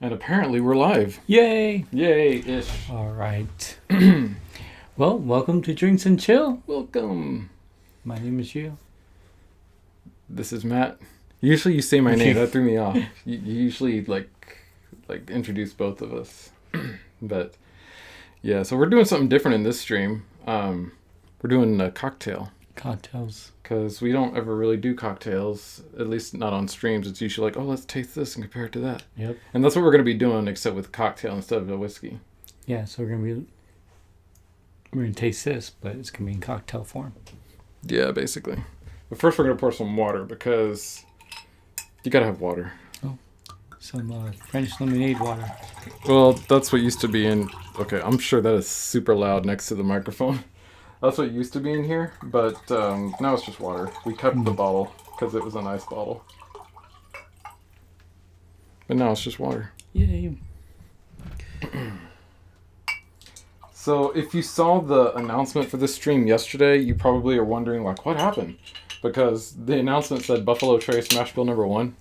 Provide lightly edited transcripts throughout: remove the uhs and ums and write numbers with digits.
And apparently we're live. Yay! Yay-ish. All right. Well, welcome to Drinks and Chill. Welcome. My name is Gio. This is Matt. Usually you say my name. That threw me off. You usually like introduce both of us. But yeah, so we're doing something different in this stream. We're doing a cocktail. Cocktails. Because we don't ever really do cocktails, at least not on streams. It's usually like, oh, let's taste this and compare it to that. Yep. And that's what we're going to be doing, except with cocktail instead of a whiskey. Yeah, so we're gonna taste this, but it's gonna be in cocktail form. Yeah, basically. But first we're going to pour some water because you got to have water. Oh, some French lemonade water. Well, that's what used to be in... Okay, I'm sure that is super loud next to the microphone. That's what used to be in here, but now it's just water. We kept the bottle because it was a nice bottle. But now it's just water. Yay. So if you saw the announcement for this stream yesterday, you probably are wondering, like, what happened? Because the announcement said Buffalo Trace Mash Bill number 1.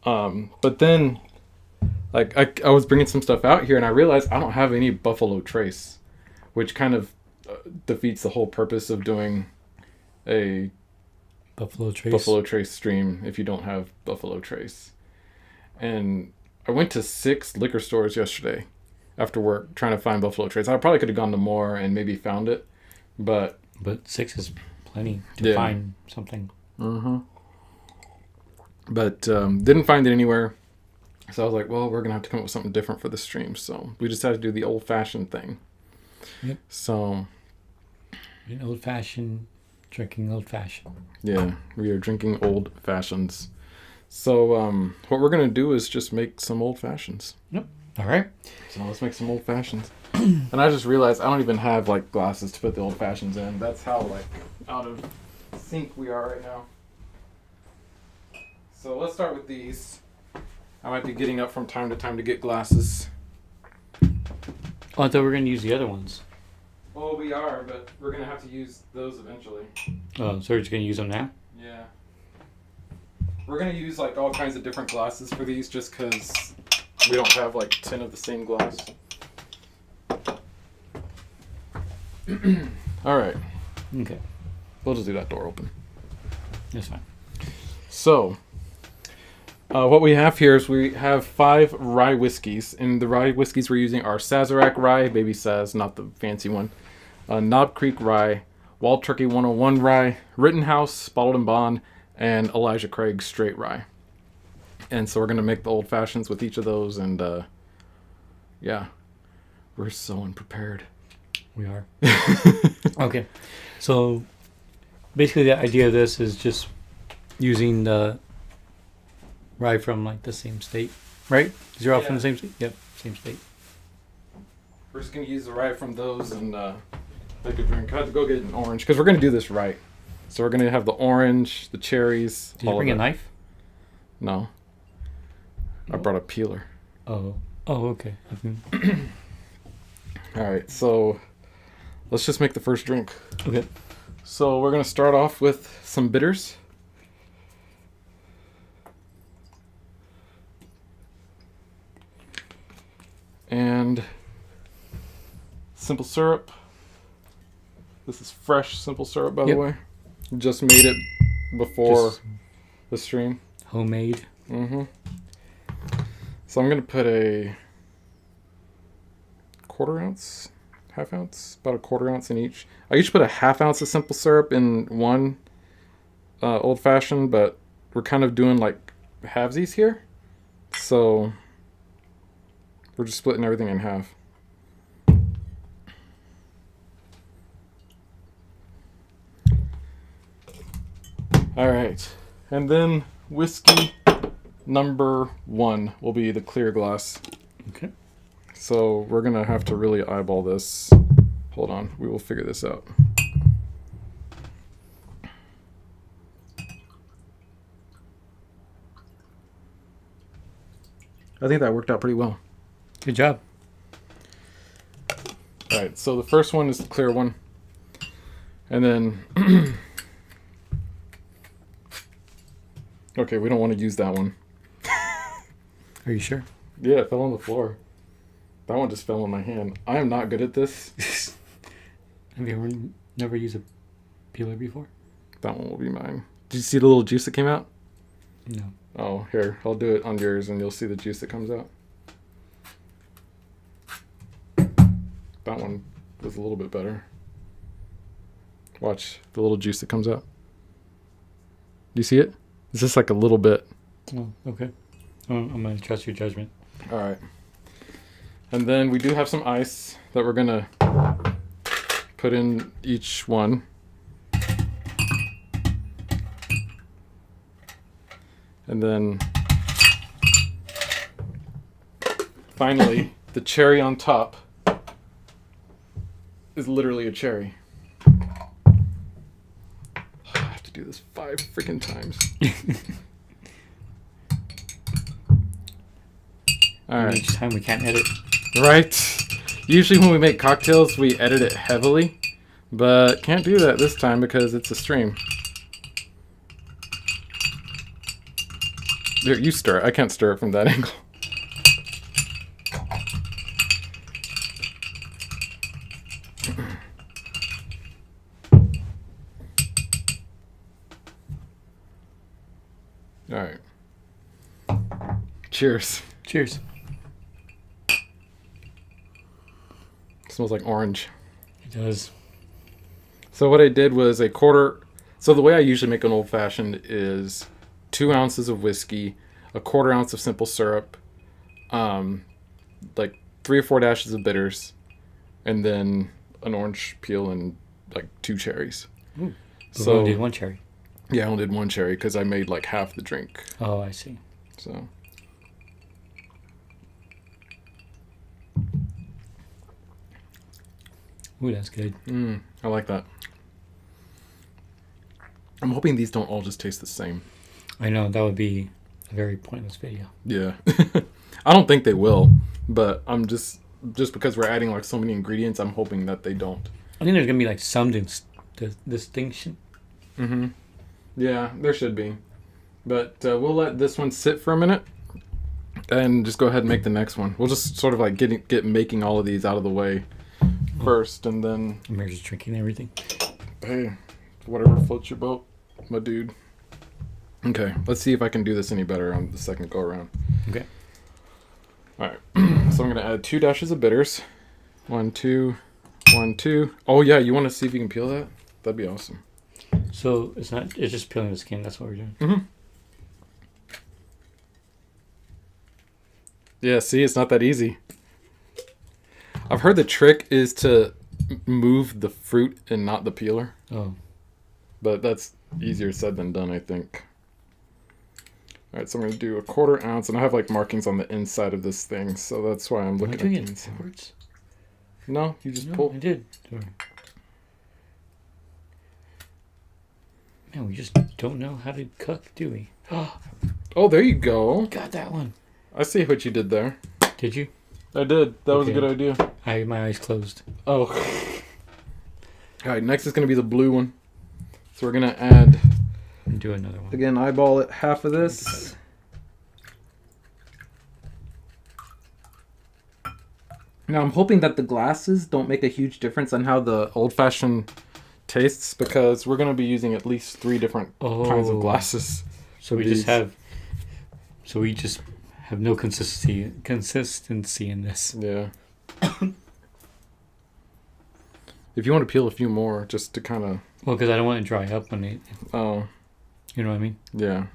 But then, like, I was bringing some stuff out here, and I realized I don't have any Buffalo Trace, which kind of defeats the whole purpose of doing a Buffalo Trace stream if you don't have Buffalo Trace. And I went to 6 liquor stores yesterday after work trying to find Buffalo Trace. I probably could have gone to more and maybe found it, but 6 is plenty to find something. Mm-hmm. But didn't find it anywhere. So I was like, well, we're gonna have to come up with something different for the stream. So we decided to do the old-fashioned thing. Yep. So An old-fashioned, drinking old-fashioned. yeah, we are drinking old fashions. So what we're gonna do is just make some old fashions. Yep. All right. So let's make some old fashions. And I just realized I don't even have like glasses to put the old fashions in. That's how like out of sync we are right now. So let's start with these. I might be getting up from time to time to get glasses. Oh, I thought we were going to use the other ones. Well, we are, but we're going to have to use those eventually. Oh, so we're just going to use them now? Yeah. We're going to use like all kinds of different glasses for these just because we don't have like 10 of the same glass. All right. Okay. We'll just do that door open. That's fine. So, what we have here is we have 5 rye whiskeys. And the rye whiskeys we're using are Sazerac Rye, Baby Saz, not the fancy one. Knob Creek Rye, Wild Turkey 101 Rye, Rittenhouse, Bottled and Bond, and Elijah Craig Straight Rye. And so we're going to make the old fashions with each of those. And yeah, we're so unprepared. We are. Okay. So basically the idea of this is just using the rye from like the same state, right? Because you're all from the same state? Yep, same state. We're just going to use the rye from those and make a drink. I have to go get an orange because we're going to do this right. So we're going to have the orange, the cherries. Did you bring a knife? No. I brought a peeler. Oh, okay. All right, so let's just make the first drink. Okay. So we're going to start off with some bitters. And simple syrup. This is fresh simple syrup, by the way. Just made it before the stream. Homemade. Mm-hmm. So I'm going to put a quarter ounce, half ounce, about a quarter ounce in each. I usually put a half ounce of simple syrup in one old fashioned, but we're kind of doing like halvesies here. So we're just splitting everything in half. All right. And then whiskey number 1 will be the clear glass. Okay. So we're going to have to really eyeball this. Hold on. We will figure this out. I think that worked out pretty well. Good job. All right. So the first one is the clear one. And then... Okay, we don't want to use that one. Are you sure? Yeah, it fell on the floor. That one just fell on my hand. I am not good at this. Have you ever never used a peeler before? That one will be mine. Did you see the little juice that came out? No. Oh, here. I'll do it on yours and you'll see the juice that comes out. That one was a little bit better. Watch the little juice that comes out. Do you see it? It's just like a little bit. Oh, okay. I'm going to trust your judgment. All right. And then we do have some ice that we're going to put in each one. And then finally, the cherry on top is literally a cherry. I have to do this 5 freaking times. All right. Each time we can't edit. Right. Usually when we make cocktails, we edit it heavily, but can't do that this time because it's a stream. Here, you stir it. I can't stir it from that angle. All right. Cheers. Cheers. Smells like orange. It does. So what I did was a quarter. So the way I usually make an old fashioned is 2 ounces of whiskey, a quarter ounce of simple syrup, like 3 or 4 dashes of bitters, and then an orange peel and like 2 cherries. Ooh. So we only did 1 cherry. Yeah, I only did 1 cherry because I made like half the drink. Oh, I see. So. Ooh, that's good. I like that. I'm hoping these don't all just taste the same. I know, that would be a very pointless video. Yeah. I don't think they will, but I'm just because we're adding like so many ingredients, I'm hoping that they don't. I think there's going to be like some distinction. Mm-hmm. Yeah, there should be. But we'll let this one sit for a minute and just go ahead and make the next one. We'll just sort of like get making all of these out of the way first, and then... We're just drinking everything. Hey, whatever floats your boat, my dude. Okay, let's see if I can do this any better on the second go around. Okay. All right, so I'm going to add 2 dashes of bitters. 1, 2, 1, 2. Oh yeah, you want to see if you can peel that? That'd be awesome. So it's just peeling the skin. That's what we're doing. Mm-hmm. Yeah, see, it's not that easy. I've heard the trick is to move the fruit and not the peeler. Oh. But that's easier said than done, I think. All right, so I'm going to do a quarter ounce, and I have like markings on the inside of this thing, so that's why I'm looking Am I doing at the it inside. backwards? No, you just No, pull. I did. Sorry. Man, we just don't know how to cook, do we? Oh, there you go. Got that one. I see what you did there. Did you? I did. That was a Okay. good idea. I had my eyes closed. Oh. All right, next is going to be the blue one. So we're going to add... And do another one. Again, eyeball it half of this. Now I'm hoping that the glasses don't make a huge difference on how the old-fashioned tastes, because we're going to be using at least 3 different kinds of glasses. So we just have no consistency in this. Yeah. If you want to peel a few more, just to kind of... Well, because I don't want it to dry up when it... Oh. You know what I mean? Yeah.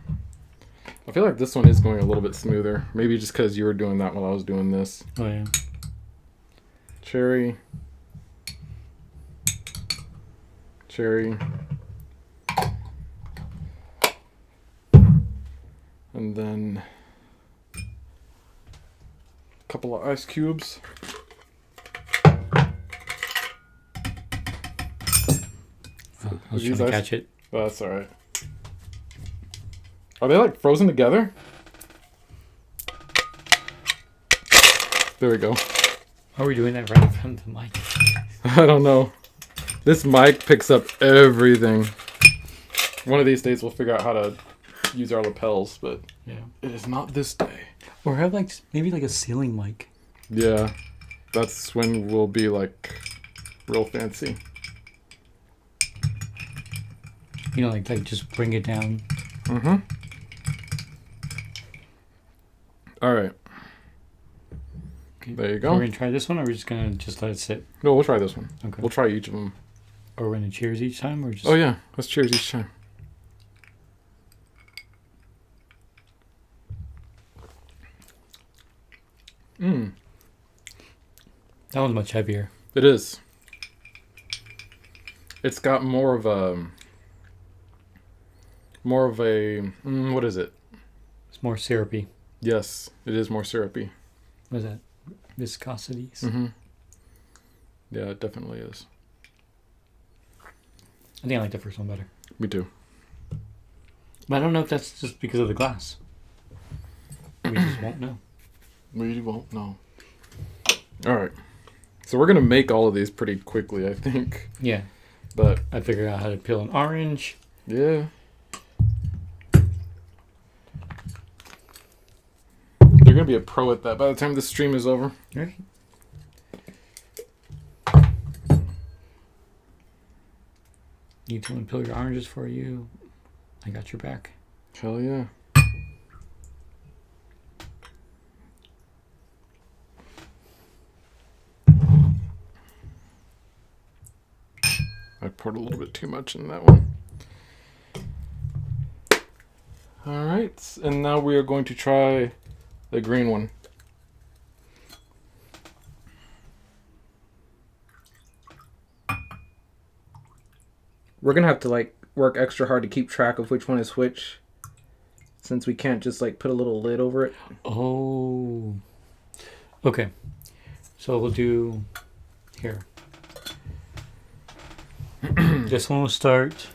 I feel like this one is going a little bit smoother. Maybe just because you were doing that while I was doing this. Oh, yeah. Cherry. Cherry. And then a couple of ice cubes. Oh, I was These trying to ice- catch it. Oh, that's alright. Are they like frozen together? There we go. How are we doing that right in front of the mic? I don't know. This mic picks up everything. One of these days we'll figure out how to use our lapels, but Yeah. it is not this day. Or have like maybe like a ceiling mic. Yeah, that's when we'll be like real fancy. You know, like just bring it down. Mm-hmm. All right. Okay. There you So go. we're gonna try this one, or we're just gonna just let it sit. No, we'll try this one. Okay. We'll try each of them. Or we're gonna cheers each time, or just. Oh yeah, let's cheers each time. Mmm. That one's much heavier. It is. It's got more of a what is it? It's more syrupy. Yes, it is more syrupy. What is that? Viscosities. Mm-hmm. Yeah, it definitely is. I think I like the first one better. Me too. But I don't know if that's just because of the glass. We just won't know. We won't know. All right. So we're gonna make all of these pretty quickly, I think. Yeah. But I figured out how to peel an orange. yeah. You're gonna be a pro at that by the time this stream is over. Right. Need someone to peel your oranges for you. I got your back. Hell yeah. I poured a little bit too much in that one. All right, and now we are going to try the green one. We're gonna have to like work extra hard to keep track of which one is which, since we can't just like put a little lid over it. Oh. Okay. So we'll do here. This one will start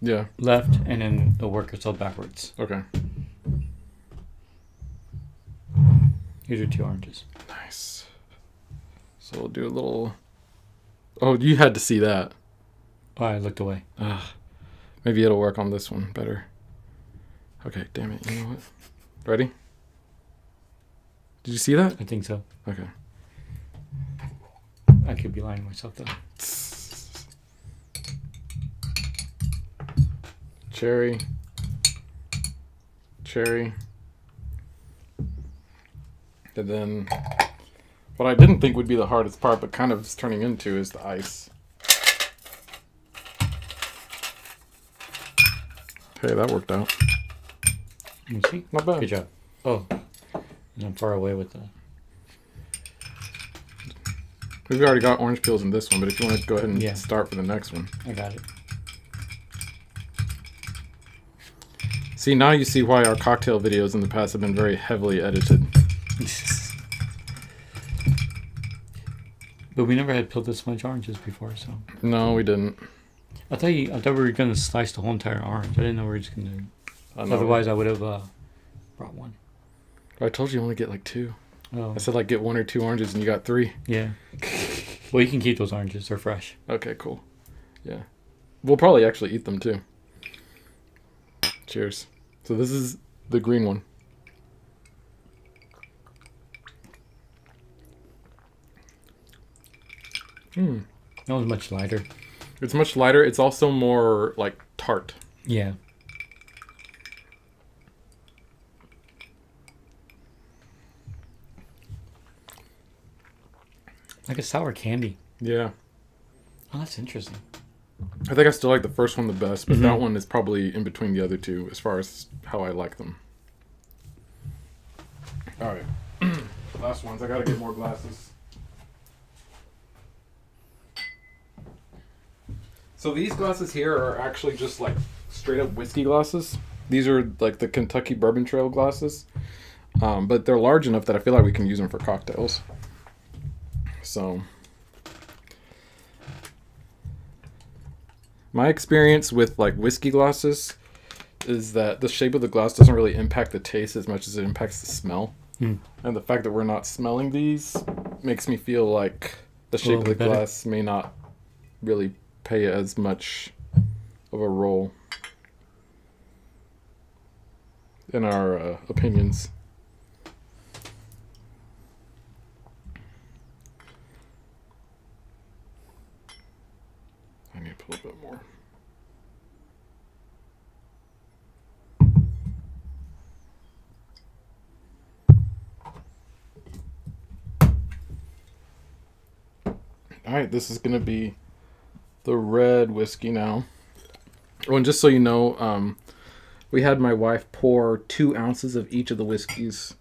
Yeah, left, and then it'll work itself backwards. okay. Here's your 2 oranges. Nice. So we'll do a little... Oh, you had to see that. Oh, I looked away. Maybe it'll work on this one better. Okay, damn it. You know what? Ready? Did you see that? I think so. Okay. I could be lying to myself though. Cherry. Cherry. And then what I didn't think would be the hardest part, but kind of is turning into, is the ice. Hey, that worked out. Let me see. Not bad. Good job. Oh, and I'm far away with the... We've already got orange peels in this one, but if you want to go ahead and Yeah. start for the next one. I got it. See, now you see why our cocktail videos in the past have been very heavily edited. But we never had peeled this much oranges before, so... No, we didn't. I thought we were going to slice the whole entire orange. I didn't know we were just going to... I know. Otherwise, I would have brought one. I told you only get like 2. Oh, I said like get 1 or 2 oranges and you got 3. yeah. Well, you can keep those oranges. They're fresh. Okay, cool. Yeah. We'll probably actually eat them too. Cheers. So this is the green one. That was much lighter. It's much lighter. It's also more like tart. Yeah. Like a sour candy. Yeah. Oh, that's interesting. I think I still like the first one the best, but Mhm. that one is probably in between the other two as far as how I like them. All right. Last ones. I gotta get more glasses. So these glasses here are actually just like straight up whiskey glasses. These are like the Kentucky Bourbon Trail glasses. But they're large enough that I feel like we can use them for cocktails. So my experience with like whiskey glasses is that the shape of the glass doesn't really impact the taste as much as it impacts the smell. Mm. And the fact that we're not smelling these makes me feel like the shape of the little bit better. glass may not really play as much of a role. in our opinions. I need to put a bit more. All right, this is going to be the red whiskey now. Oh, and just so you know, we had my wife pour 2 ounces of each of the whiskeys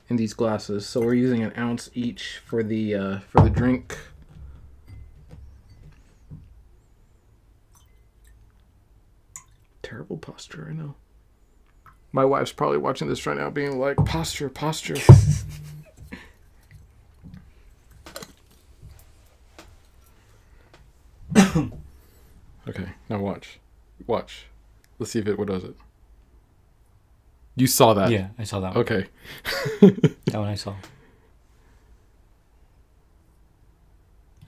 in these glasses. So we're using 1 ounce each for the drink. Terrible posture, I know. My wife's probably watching this right now being like, posture, posture. Okay, now watch. Watch. Let's see if what does it. You saw that? Yeah, I saw that one. Okay. That one I saw. I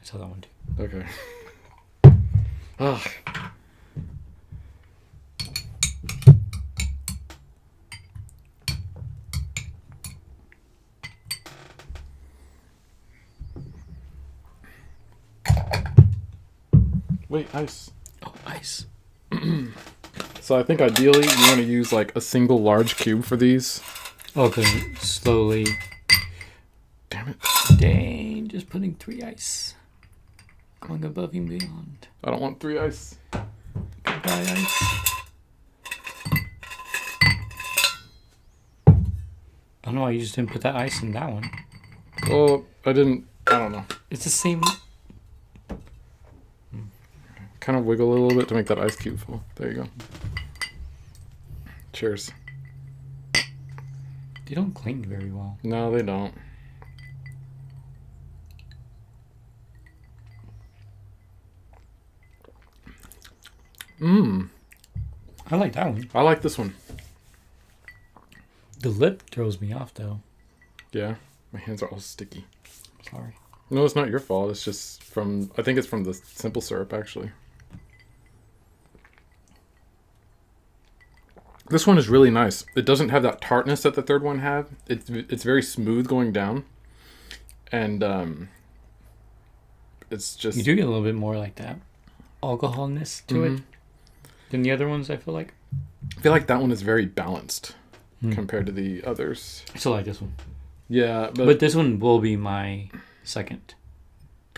saw that one too. Okay. Ugh. Wait, ice. Oh, ice. So I think ideally you want to use like a single large cube for these. Okay, slowly. Damn it. Dang, just putting 3 ice. Going above and beyond. I don't want 3 ice. Goodbye, ice. I don't know why you just didn't put that ice in that one. Well, I don't know. It's the same. Kind of wiggle a little bit to make that ice cube full. There you go. Cheers. They don't cling very well. No, they don't. I like that one. I like this one. The lip throws me off, though. Yeah, my hands are all sticky. Sorry. No, it's not your fault. It's just from, I think it's from the simple syrup, actually. This one is really nice. It doesn't have that tartness that the third one had. It's very smooth going down. And it's just... You do get a little bit more like that alcoholness to it than the other ones, I feel like. I feel like that one is very balanced compared to the others. I still like this one. Yeah, But this one will be my second.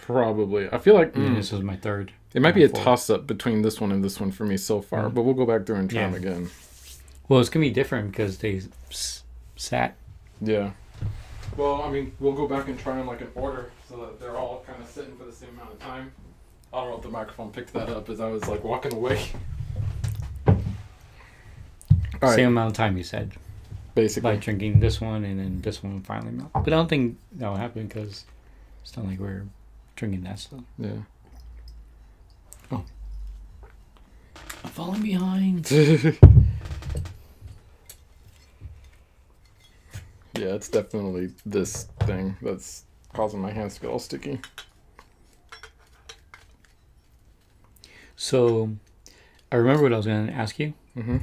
probably. I feel like And this was my third. it might be a fourth. toss-up between this one and this one for me so far. But we'll go back through and try them again. Well, it's going to be different because they sat. Yeah. Well, I mean, we'll go back and try them like in order so that they're all kind of sitting for the same amount of time. I don't know if the microphone picked that up as I was like walking away. All right. Same amount of time, you said. Basically. By drinking this one and then this one finally melt. But I don't think that will happen because it's not like we're drinking that stuff. Yeah. I'm falling behind. Yeah, it's definitely this thing that's causing my hands to get all sticky. So, I remember what I was going to ask you. Mm-hmm.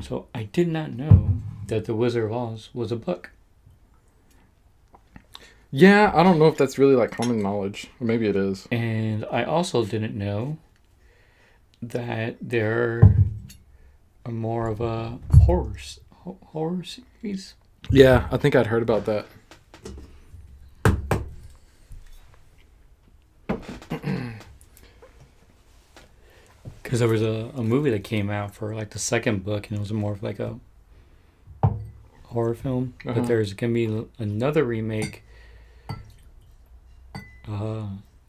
So, I did not know that The Wizard of Oz was a book. Yeah, I don't know if that's really like common knowledge. Maybe it is. And I also didn't know that there are more of a horror series. Yeah, I think I'd heard about that. Because there was a movie that came out for like the second book, and it was more of like a horror film. But there's going to be another remake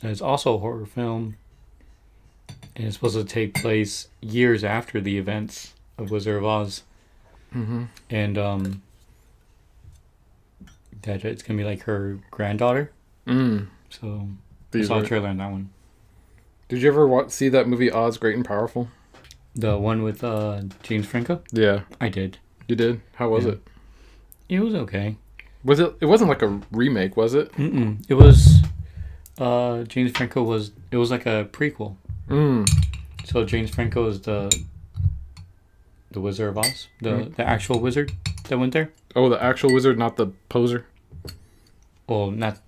that's also a horror film, and it's supposed to take place years after the events of Wizard of Oz. Mm-hmm. And that it's going to be like her granddaughter. So I saw a trailer on that one. Did you ever see that movie Oz, Great and Powerful? The one with James Franco? Yeah. I did. You did? How was it? It was okay. Was it? It wasn't like a remake, was it? Mm-mm. It was... James Franco was... It was like a prequel. So James Franco is the the Wizard of Oz, the actual wizard that went there. Oh, the actual wizard, not the poser. Well, not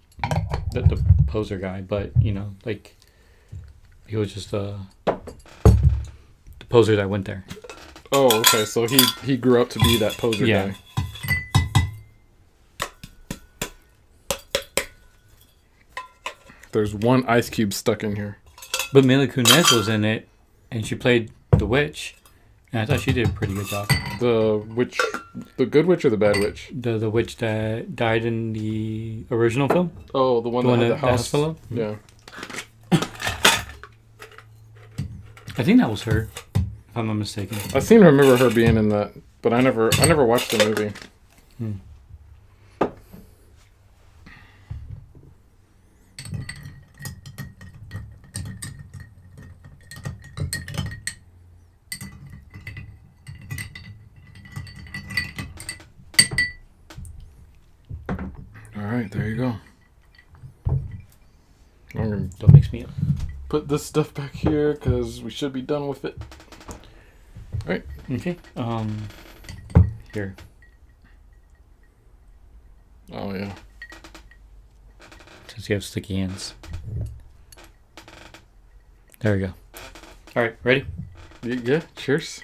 the poser guy, but you know, like he was just the poser that went there. Oh, okay. So he grew up to be that poser guy. There's one ice cube stuck in here. But Mila Kunis was in it, and she played the witch, and I thought she did a pretty good job. The witch, the good witch or the bad witch? The witch that died in the original film. Oh, the one that had the house. fell up? Yeah. I think that was her, if I'm not mistaken. I seem to remember her being in that, but I never watched the movie. All right, there you go. I'm gonna Don't mix me up. put this stuff back here because we should be done with it. All right. Okay. Here. Oh yeah. Since you have sticky hands. There we go. All right, ready? Yeah. Cheers.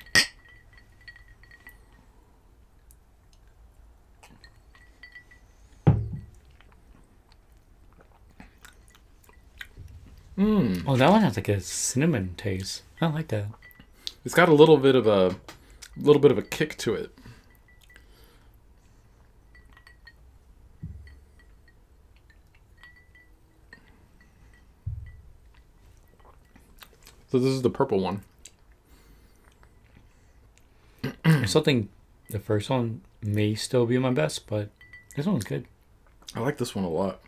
Oh, that one has like a cinnamon taste. I like that. It's got a little bit of a kick to it. So this is the purple one. I still think the first one may still be my best, but this one's good. I like this one a lot.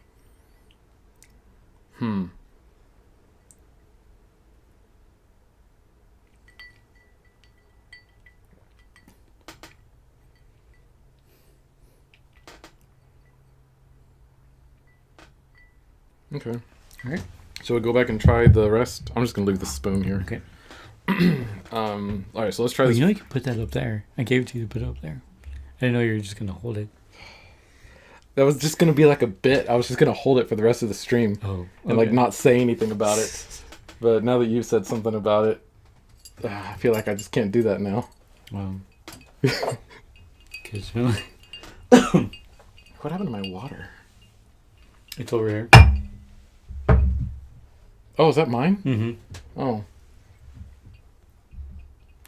Okay. All right. So we go back and try the rest. I'm just gonna leave the spoon here. Okay. All right. So let's try Oh, this. you know you can put that up there. I gave it to you to put it up there. I didn't know you were just gonna hold it. That was just gonna be like a bit. I was just gonna hold it for the rest of the stream Oh. and like not say anything about it. But now that you said something about it, I feel like I just can't do that now. Cause really, What happened to my water? it's over here. Oh, is that mine? Mm-hmm. Oh.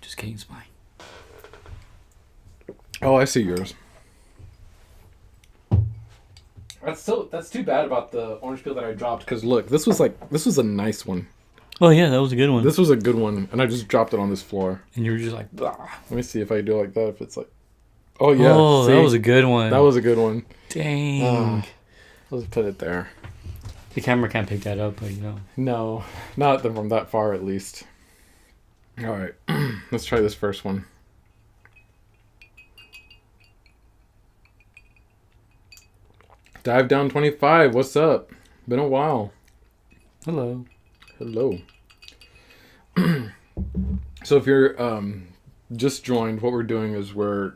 Just Kane's mine. Oh, I see yours. That's too bad about the orange peel that I dropped. Cause look, this was a nice one. Oh yeah, that was a good one. This was a good one, and I just dropped it on this floor. And you were just like, "Blah." Let me see if I do it like that. If it's like, oh yeah, Oh, see? that was a good one. That was a good one. Dang. Let's put it there. The camera can't pick that up, but you know. No, not from that far at least. All right, let's try this first one. Dive Down 25, what's up? Been a while. Hello. Hello. So if you're just joined, what we're doing is we're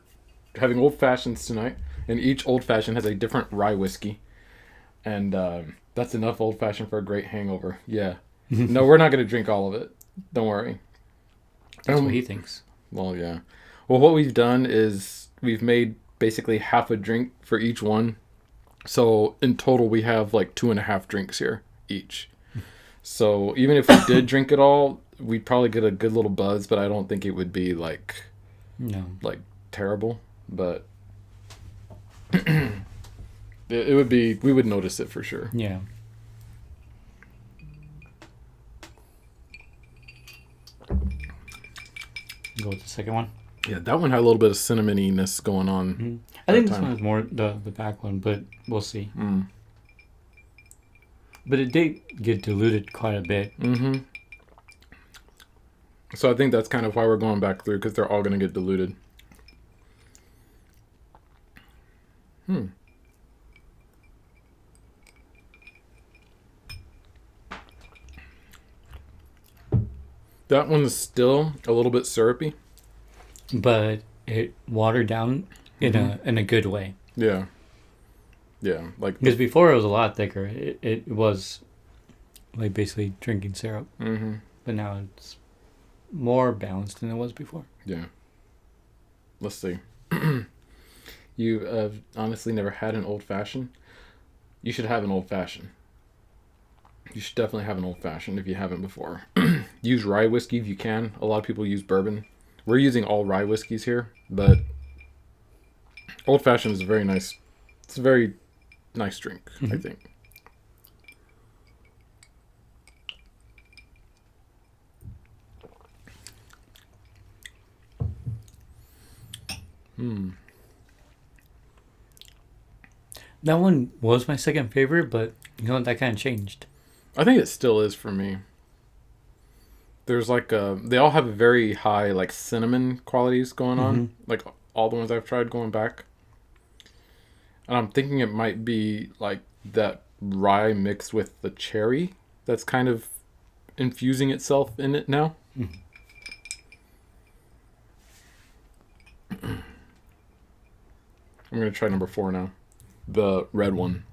having old fashions tonight, and each old fashioned has a different rye whiskey, and that's enough old fashioned for a great hangover. Yeah. No, we're not going to drink all of it. Don't worry. That's what he thinks. Well, yeah. Well, what we've done is we've made basically half a drink for each one. So in total, we have like 2.5 drinks here each. So even if we did drink it all, we'd probably get a good little buzz, but I don't think it would be like terrible. But it would be, we would notice it for sure. Yeah. Go with the second one. Yeah, that one had a little bit of cinnamoniness going on. Mm-hmm. I think this one is more the back one, but we'll see. But it did get diluted quite a bit. Mm-hmm. So I think that's kind of why we're going back through, because they're all going to get diluted. That one is still a little bit syrupy. but it watered down in a good way. Yeah. Yeah. Like. Because before it was a lot thicker. It was like basically drinking syrup, Mm-hmm. but now it's more balanced than it was before. Yeah. Let's see. You have honestly never had an old fashioned? You should have an old fashioned. You should definitely have an old fashioned if you haven't before. Use rye whiskey if you can. A lot of people use bourbon. We're using all rye whiskeys here, but old fashioned is a very nice. It's a very nice drink, I think. That one was my second favorite, but you know that kind of changed. I think it still is for me. There's like they all have very high like cinnamon qualities going on. Like all the ones I've tried going back. And I'm thinking it might be like that rye mixed with the cherry that's kind of infusing itself in it now. I'm going to try number 4 now. The red one.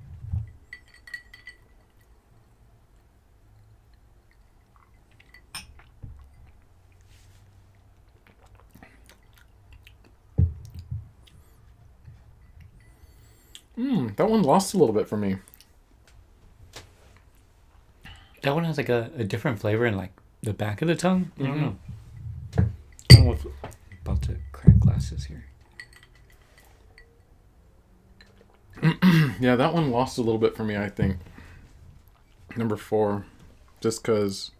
That one lost a little bit for me. That one has like a different flavor in like the back of the tongue. I don't know. I don't know if I'm about to crack glasses here. Yeah, that one lost a little bit for me, I think. Number 4. Just because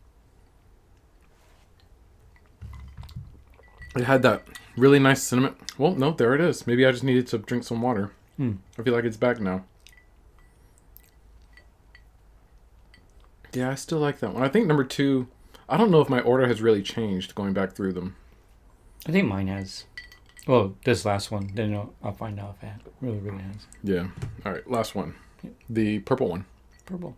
it had that really nice cinnamon. Well, no, there it is. Maybe I just needed to drink some water. I feel like it's back now. Yeah, I still like that one. I think number 2, I don't know if my order has really changed going back through them. I think mine has. Well, this last one, then I'll find out if it really has. Yeah. All right, last one. The purple one. Purple.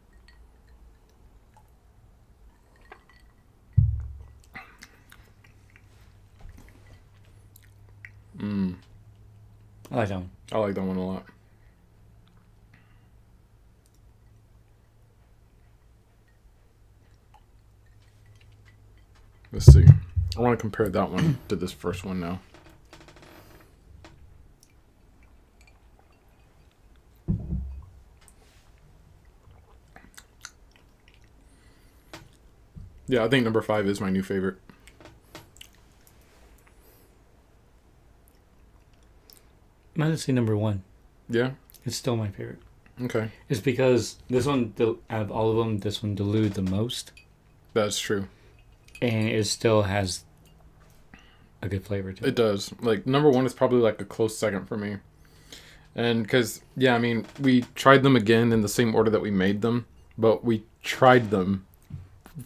I like that one. I like that one a lot. Let's see. I want to compare that one to this first one now. Yeah, I think number 5 is my new favorite. I'm going to say number 1. Yeah? It's still my favorite. Okay. It's because this one, out of all of them, this one diluted the most. That's true. And it still has a good flavor to it. It does. Like, number 1 is probably like a close second for me. And because, yeah, I mean, we tried them again in the same order that we made them, but we tried them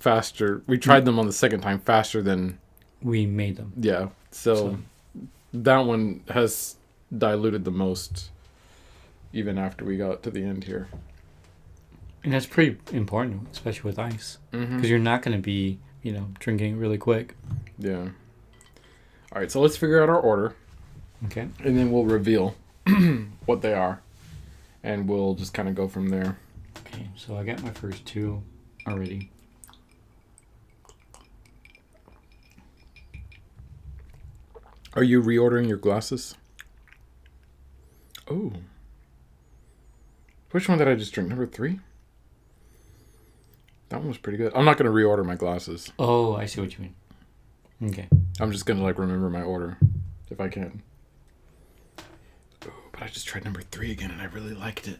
faster. We tried them on the second time faster than we made them. Yeah. So that one has diluted the most even after we got to the end here. And that's pretty important, especially with ice. Because you're not going to be, drinking it really quick. Yeah. All right, so let's figure out our order. Okay. And then we'll reveal what they are. And we'll just kind of go from there. Okay, so I got my first 2 already. Are you reordering your glasses? Oh. Which one did I just drink? Number 3? That one was pretty good. I'm not going to reorder my glasses. Oh, I see what you mean. Okay. I'm just going to remember my order if I can. Oh, but I just tried number 3 again and I really liked it.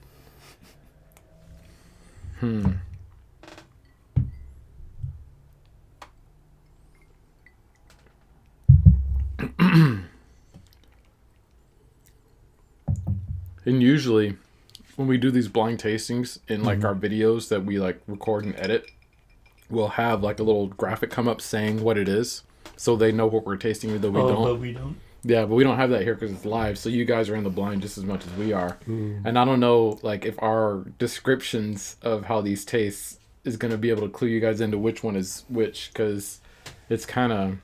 And usually when we do these blind tastings in our videos that we record and edit, we'll have a little graphic come up saying what it is, so they know what we're tasting, even though we don't. But we don't. Yeah, but we don't have that here because it's live, so you guys are in the blind just as much as we are. And I don't know if our descriptions of how these taste is going to be able to clue you guys into which one is which, because it's kind of...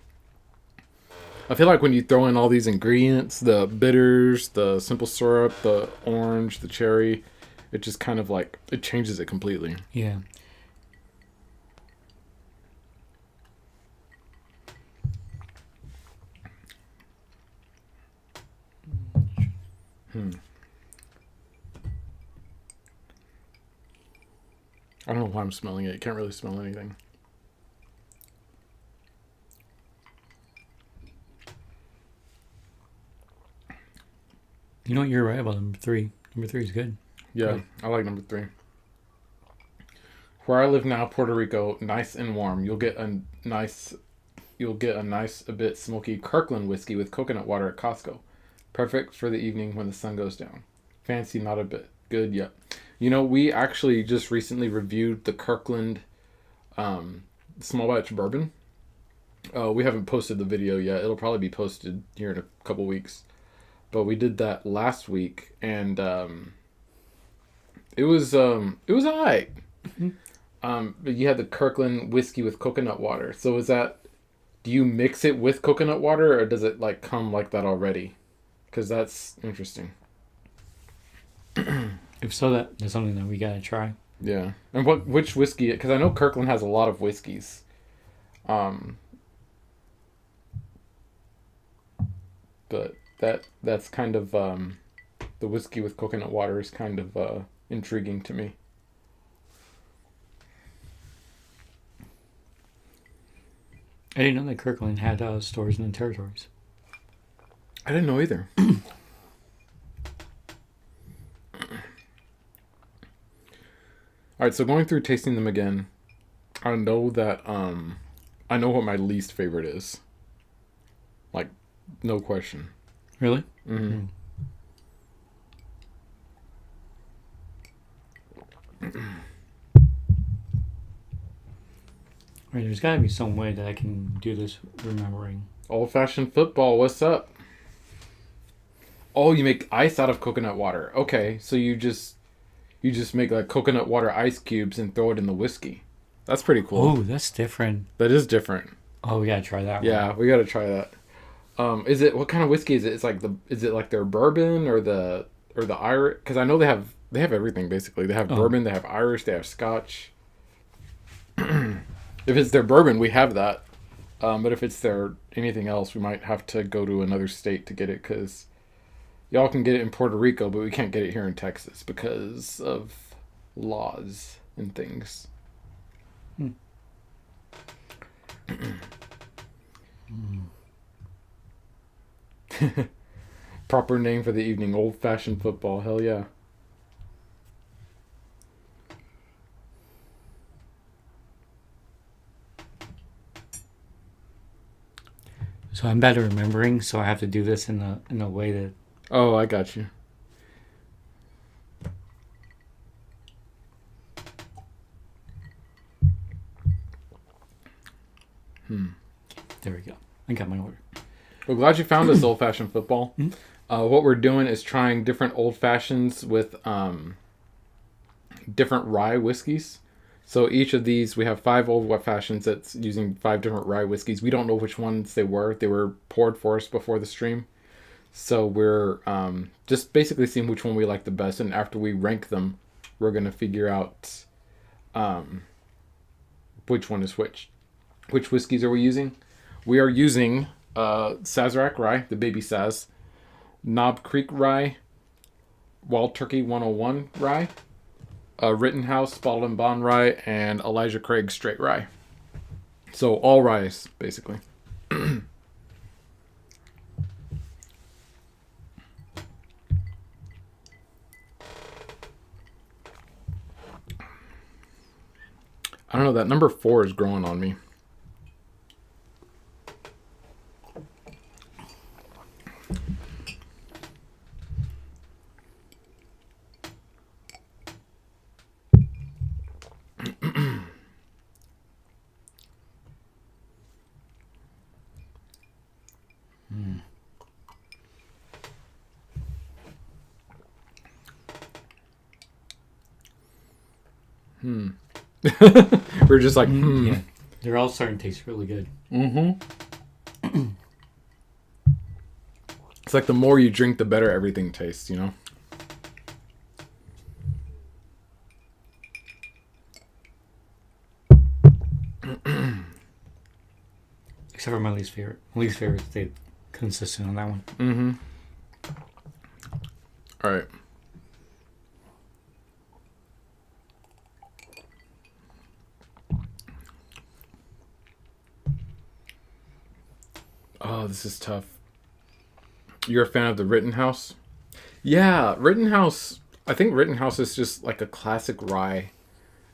I feel like when you throw in all these ingredients, the bitters, the simple syrup, the orange, the cherry, it just kind of like, it changes it completely. Yeah. I don't know why I'm smelling it. You can't really smell anything. You know what? You're right about number 3. Number 3 is good. Yeah, I like number 3. Where I live now, Puerto Rico, nice and warm. You'll get a nice, a bit smoky Kirkland whiskey with coconut water at Costco. Perfect for the evening when the sun goes down. Fancy, not a bit good yet. You know, we actually just recently reviewed the Kirkland small batch bourbon. We haven't posted the video yet. It'll probably be posted here in a couple weeks. But we did that last week, and it was alright. But you had the Kirkland whiskey with coconut water. So do you mix it with coconut water, or does it like come like that already? Because that's interesting. If so, that's something that we gotta try. Yeah. And which whiskey? Because I know Kirkland has a lot of whiskeys. But that's kind of the whiskey with coconut water is kind of intriguing to me. I didn't know that Kirkland had stores in the territories. I didn't know either. All right, so going through tasting them again, I know that I know what my least favorite is. Like, no question. Really? Mm-hmm. Right, there's gotta be some way that I can do this remembering. Old-fashioned football, what's up? Oh, you make ice out of coconut water. Okay, so you just make like coconut water ice cubes and throw it in the whiskey. That's pretty cool. Oh, that's different. That is different. Oh, we gotta try that one. Yeah, we gotta try that. What kind of whiskey is it? Is it like their bourbon or the Irish? Because I know they have everything basically. They have bourbon, they have Irish, they have Scotch. If it's their bourbon, we have that. But if it's their anything else, we might have to go to another state to get it, because y'all can get it in Puerto Rico, but we can't get it here in Texas because of laws and things. Proper name for the evening, old-fashioned football. Hell yeah. So I'm bad at remembering, so I have to do this in a way that. Oh, I got you. There we go. I got my order. Well, glad you found this old-fashioned football. What we're doing is trying different old fashions with different rye whiskeys. So each of these, we have 5 old fashions that's using 5 different rye whiskeys. We don't know which ones they were. They were poured for us before the stream. So we're just basically seeing which one we like the best. And after we rank them, we're going to figure out which one is which. Which whiskeys are we using? We are using Sazerac Rye, the Baby Saz, Knob Creek Rye, Wild Turkey 101 Rye, Rittenhouse Bottled and Bond Rye, and Elijah Craig Straight Rye. So all ryes, basically. I don't know, that number 4 is growing on me. We're just like, Yeah. They're all starting to taste really good. Mm-hmm. It's like the more you drink, the better everything tastes, you know? Except for my least favorite. My least favorite stayed consistent on that one. Mm-hmm. All right. Oh, this is tough. You're a fan of the Rittenhouse? Yeah, Rittenhouse. I think Rittenhouse is just like a classic rye,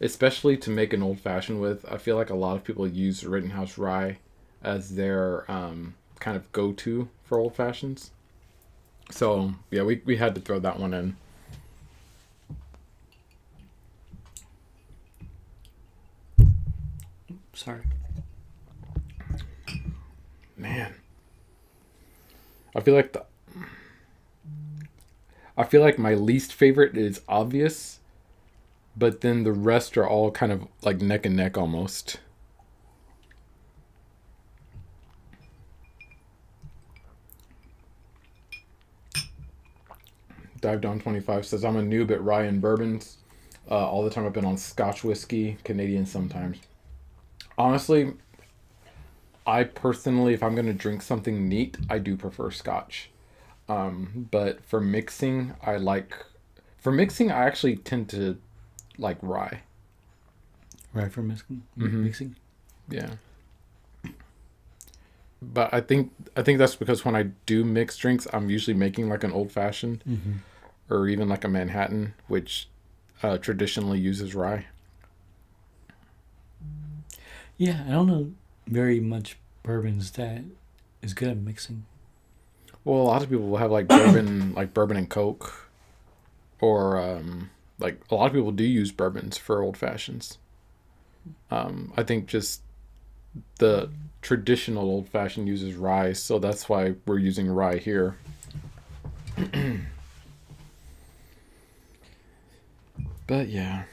especially to make an old fashioned with. I feel like a lot of people use Rittenhouse rye as their kind of go to for old fashions. So yeah, we had to throw that one in. Sorry. Man, I feel like my least favorite is obvious, but then the rest are all kind of like neck and neck almost. Dive Down 25 says, I'm a noob at rye and bourbons. All the time I've been on Scotch whiskey, Canadian sometimes. Honestly, I personally, if I'm going to drink something neat, I do prefer Scotch. But for mixing, I actually tend to like rye. Rye for mixing? Mm-hmm. Mixing? Yeah. But I think that's because when I do mix drinks, I'm usually making like an old fashioned or even like a Manhattan, which traditionally uses rye. Yeah, I don't know very much bourbons that is good at mixing. Well, a lot of people will have like bourbon, like bourbon and Coke, or like a lot of people do use bourbons for old fashions. I think just the traditional old fashioned uses rye, so that's why we're using rye here. But yeah.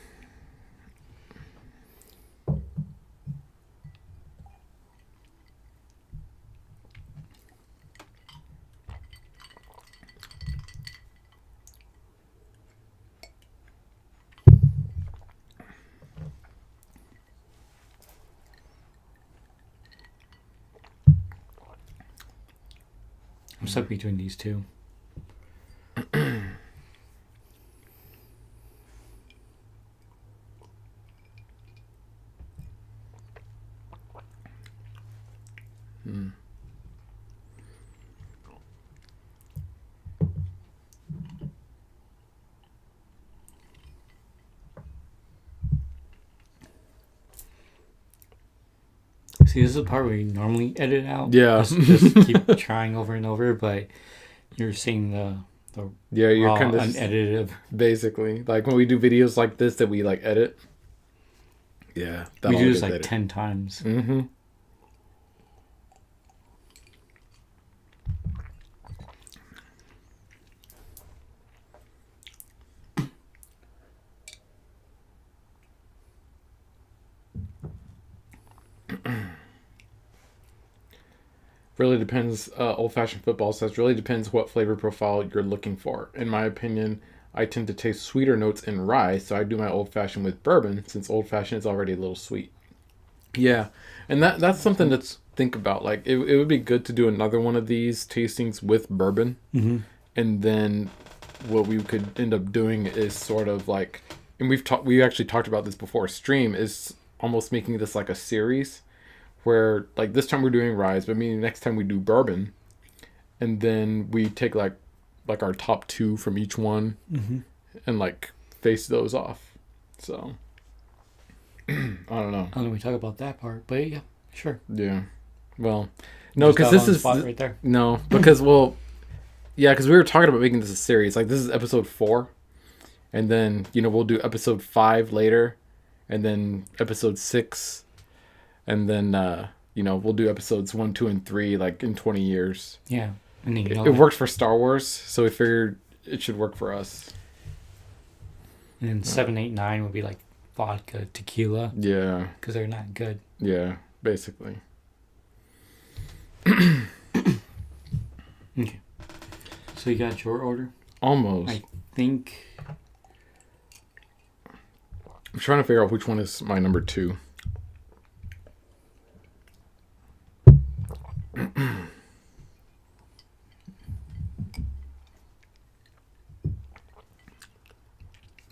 I'm stuck between these two. See, this is the part where you normally edit out. Yeah. Just keep trying over and over, but you're seeing the Yeah, you're raw, kind of unedited. basically like when we do videos like this that we like edit. Yeah, We do this like 10 times. Mm-hmm. Really depends. Old Fashioned Football says, really depends what flavor profile you're looking for. In my opinion, I tend to taste sweeter notes in rye, so I do my Old Fashioned with bourbon, since Old Fashioned is already a little sweet. Yeah, and that's something to think about. Like, it would be good to do another one of these tastings with bourbon, and then what we could end up doing is sort of like, and we actually talked about this before stream, is almost making this like a series where like this time we're doing rye, but maybe next time we do bourbon, and then we take like our top two from each one and like face those off. So I don't know. I don't know we talk about that part, but yeah, sure. Yeah. Well, no, because this is right there. No, because because we were talking about making this a series. Like this is episode 4, and then we'll do episode 5 later, and then episode 6. And then, we'll do episodes 1, 2, and 3 like in 20 years. Yeah. And it worked for Star Wars, so we figured it should work for us. And then 7, 8, 9 would be like vodka, tequila. Yeah. Because they're not good. Yeah, basically. Okay. So you got your order? Almost. I think. I'm trying to figure out which one is my number 2.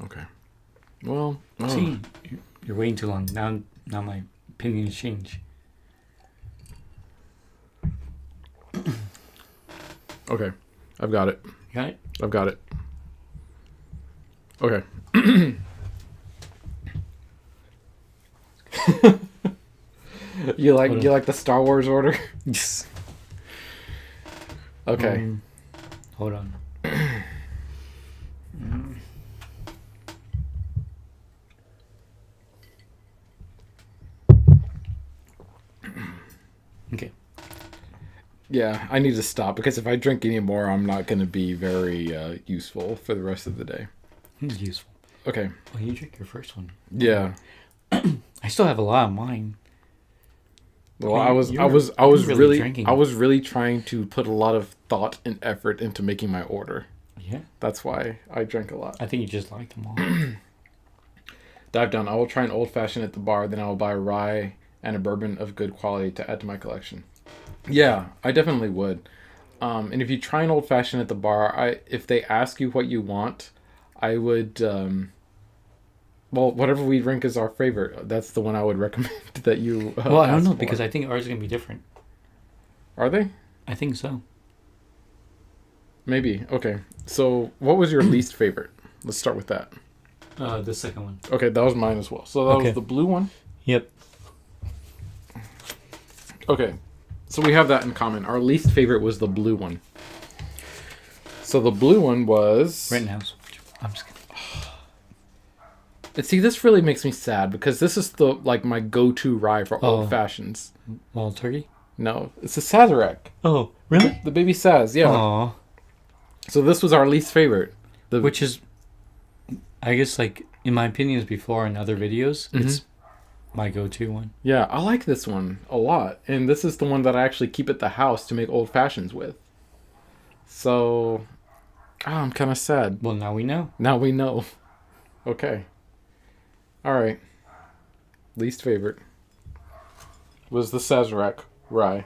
Okay. Well, See, you're waiting too long. Now my opinions change. okay. I've got it. You got it? I've got it. Okay. you like the Star Wars order? Yes. Okay. Hold on. Okay. Yeah, I need to stop because if I drink any more, I'm not going to be very useful for the rest of the day. It's useful. Okay. Well, you drink your first one. Yeah. I still have a lot of mine. Well, I mean, I was really drinking. I was really trying to put a lot of thought and effort into making my order. Yeah. That's why I drank a lot. I think you just like them all. Dive down. I will try an old fashioned at the bar, then I will buy a rye and a bourbon of good quality to add to my collection. Yeah, I definitely would. And if you try an old fashioned at the bar, if they ask you what you want, I would. Well, whatever we drink is our favorite. That's the one I would recommend that you. Well, I don't know ask for. because I think ours is gonna be different. Are they? I think so. Maybe. Okay. So, what was your least favorite? Let's start with that. The second one. Okay, that was mine as well. So that Okay. was the blue one. Yep. Okay, so we have that in common. Our least favorite was the blue one. So the blue one was... Rittenhouse. I'm just kidding. And see, this really makes me sad because this is my go-to rye for old fashions. Wild turkey? No, it's a Sazerac. Oh, really? The baby Saz, yeah. Aw. So this was our least favorite. Which is, I guess, like, in my opinions before in other videos, it's my go-to one. Yeah, I like this one a lot. And this is the one that I actually keep at the house to make old fashions with. So, I'm kind of sad. Well, now we know. Now we know. Okay. All right. Least favorite was the Sazerac rye.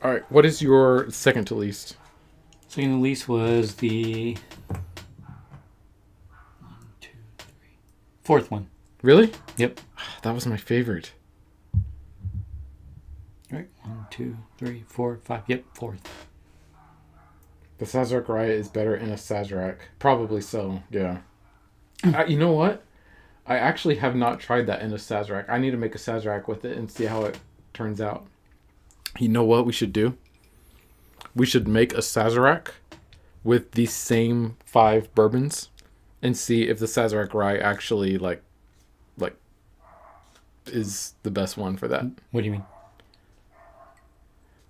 All right. What is your second to least? Second to least was the 1, 2, 3, fourth one. Really? Yep. That was my favorite. All right. 1, 2, 3, 4, 5. Yep. Fourth. The Sazerac rye is better in a Sazerac. Probably so. Yeah. You know what? I actually have not tried that in a Sazerac. I need to make a Sazerac with it and see how it turns out. You know what we should do? We should make a Sazerac with these same 5 bourbons and see if the Sazerac rye actually like is the best one for that. What do you mean?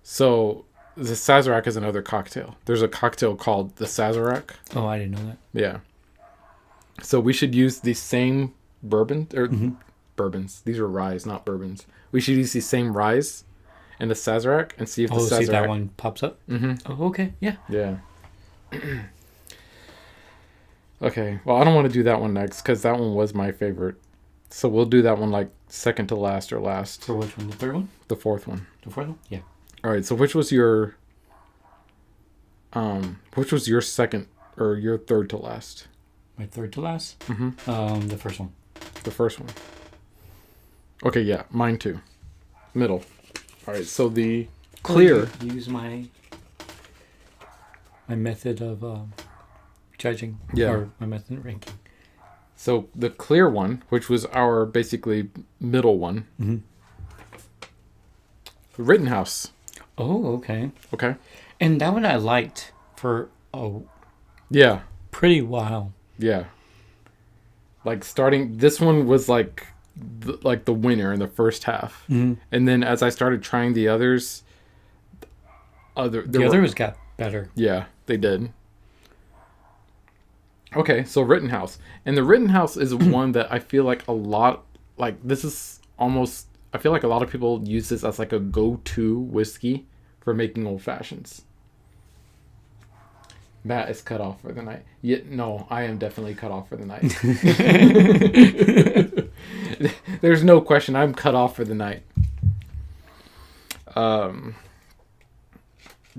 So the Sazerac is another cocktail. There's a cocktail called the Sazerac. Oh, I didn't know that. Yeah. So we should use the same bourbon or bourbons. These are ryes, not bourbons. We should use the same ryes in the Sazerac and see if the Sazerac. See if that one pops up. Mm-hmm. Oh, okay. Yeah. Yeah. Okay. Well, I don't want to do that one next because that one was my favorite. So we'll do that one like second to last or last. For which one? The third one? The fourth one. The fourth one? Yeah. All right. So which was your second or your third to last? My third to last? Mm-hmm. The first one. The first one. Okay, yeah, mine too. Middle. All right, so the clear. Use my method of judging. Yeah. Or my method of ranking. So the clear one, which was our basically middle one. Mm-hmm. Rittenhouse. Oh, okay. Okay. And that one I liked for a Yeah. pretty while. Yeah. Like starting, this one was like the winner in the first half, and then as I started trying the others, the others got better. Yeah, they did. Okay, so Rittenhouse, and the Rittenhouse is one that I feel like this is almost. I feel like a lot of people use this as like a go-to whiskey for making old fashions. Matt is cut off for the night. No, I am definitely cut off for the night. There's no question. I'm cut off for the night. I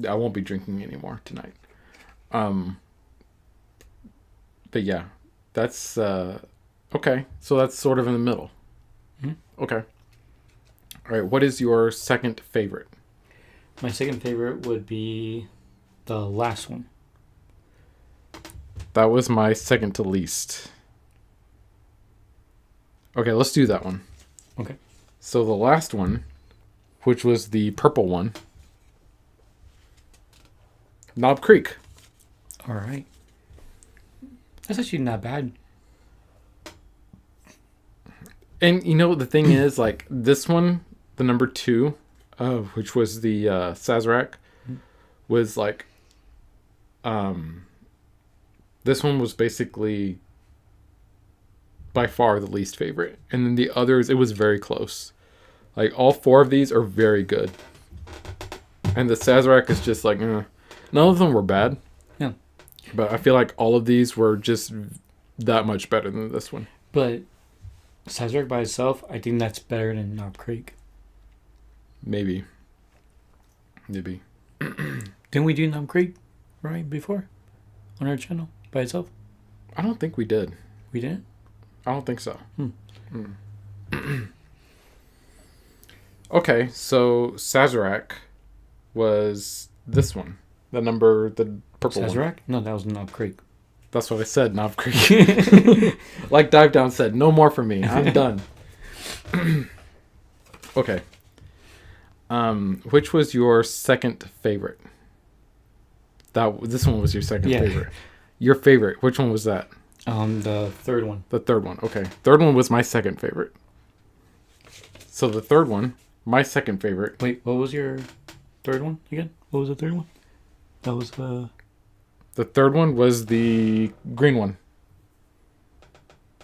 won't be drinking anymore tonight. But yeah, that's okay. So that's sort of in the middle. Mm-hmm. Okay. All right. What is your second favorite? My second favorite would be the last one. That was my second to least. Okay, let's do that one. Okay. So the last one, which was the purple one, Knob Creek. All right. That's actually not bad. And you know the thing is, like this one, the number 2, which was the Sazerac, was like, this one was basically by far the least favorite, and then the others, it was very close. Like all 4 of these are very good, and the Sazerac is just like, none of them were bad. Yeah. But I feel like all of these were just that much better than this one. But Sazerac by itself, I think that's better than Knob Creek. Maybe. Didn't we do Knob Creek right before on our channel by itself? I don't think we did. We didn't? I don't think so. Okay, so Sazerac was this one. The purple one. Sazerac? No, that was Knob Creek. That's what I said, Knob Creek. Like Dive Down said, no more for me. I'm done. Okay. Which was your second favorite? This one was your second favorite. Your favorite, which one was that? The third one. The third one, okay. Third one was my second favorite. So the third one, my second favorite. Wait, what was your third one again? What was the third one? That was The third one was the green one.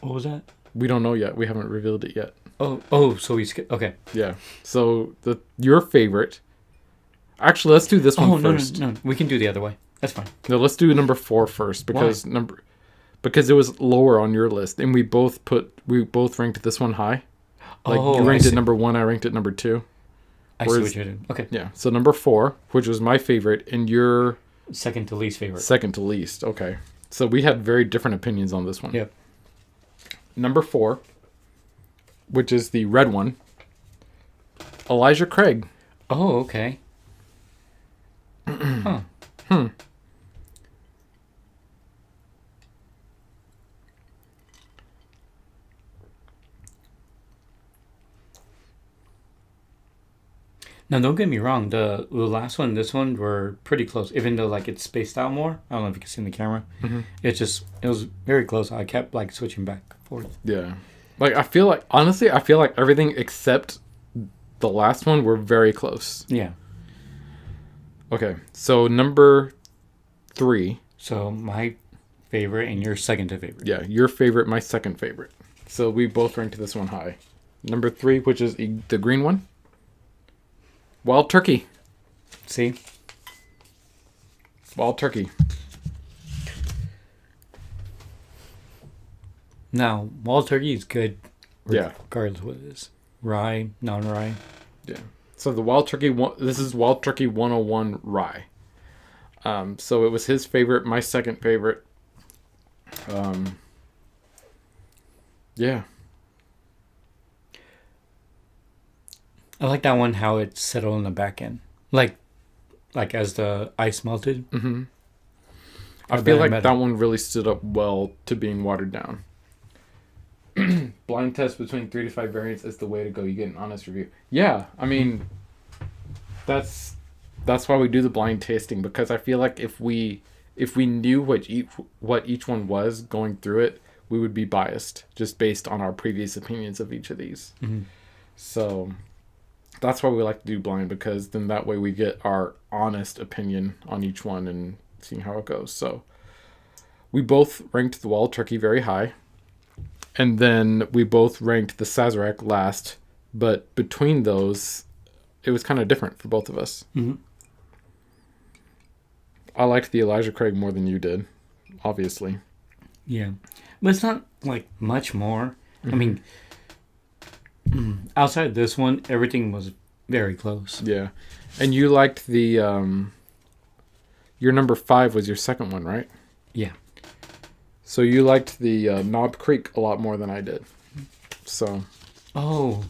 What was that? We don't know yet. We haven't revealed it yet. Oh, so we skipped. Okay. Yeah. So your favorite. Actually, let's do this one first. No. We can do the other way. That's fine. No, let's do number 4 first because because it was lower on your list, and we both ranked this one high. Like you ranked it number 1, I ranked it number 2. I see what you're doing. Okay. Yeah. So number 4, which was my favorite, and your second to least favorite. Second to least. Okay. So we had very different opinions on this one. Yep. Number 4, which is the red one, Elijah Craig. Oh, okay. Huh. Now, don't get me wrong. The last one and this one were pretty close, even though like it's spaced out more. I don't know if you can see in the camera. Mm-hmm. It was very close. I kept like switching back and forth. Yeah. Like I feel like everything except the last one were very close. Yeah. Okay. So number 3. So my favorite and your second to favorite. Yeah, your favorite, my second favorite. So we both ranked this one high. Number 3, which is the green one. Wild Turkey. See? Wild Turkey. Now, Wild Turkey is good. Yeah. Regardless of what it is. Rye, non-rye. Yeah. So the Wild Turkey, this is Wild Turkey 101 Rye. So it was his favorite, my second favorite. Yeah. I like that one, how it settled in the back end. Like as the ice melted. Mm-hmm. I feel like that one really stood up well to being watered down. Blind test between 3 to 5 variants is the way to go. You get an honest review. Yeah, I mean, that's why we do the blind tasting, because I feel like if we knew what each one was going through it, we would be biased just based on our previous opinions of each of these. Mm-hmm. So that's why we like to do blind, because then that way we get our honest opinion on each one and seeing how it goes. So we both ranked the Wild Turkey very high. And then we both ranked the Sazerac last, but between those, it was kind of different for both of us. Mm-hmm. I liked the Elijah Craig more than you did, obviously. Yeah. But it's not like much more. I mean, outside this one, everything was very close. Yeah. And you liked the your number 5 was your second one, right? Yeah. So you liked the Knob Creek a lot more than I did. So Oh.